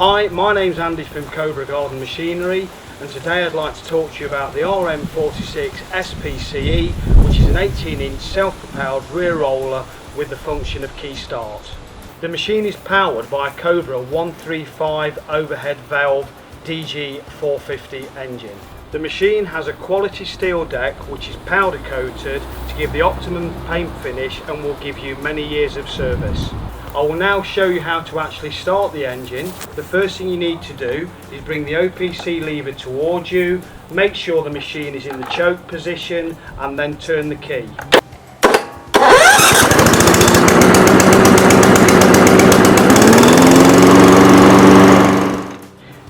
Hi, my name's Andy from Cobra Garden Machinery, and today I'd like to talk to you about the RM46SPCE, which is an 18-inch self-propelled rear roller with the function of key start. The machine is powered by a Cobra 135 overhead valve DG450 engine. The machine has a quality steel deck which is powder coated to give the optimum paint finish and will give you many years of service. I will now show you how to actually start the engine. The first thing you need to do is bring the OPC lever towards you, make sure the machine is in the choke position and then turn the key.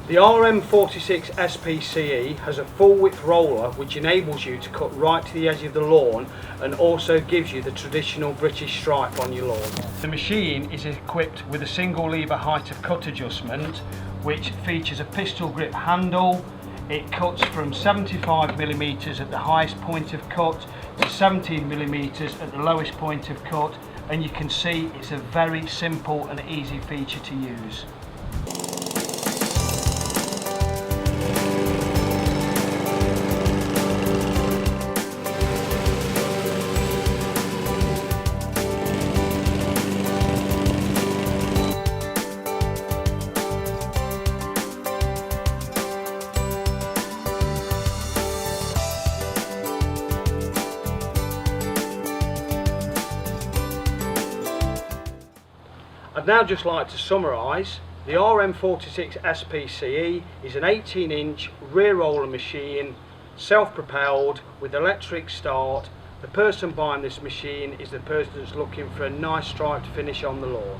The RM46SPCE has a full width roller which enables you to cut right to the edge of the lawn and also gives you the traditional British stripe on your lawn. The machine is equipped with a single lever height of cut adjustment which features a pistol grip handle. It cuts from 75mm at the highest point of cut to 17mm at the lowest point of cut, and you can see it's a very simple and easy feature to use. I'd now just like to summarise. The RM46SPCE is an 18-inch rear roller machine, self-propelled with electric start. The person buying this machine is the person that's looking for a nice striped finish on the lawn.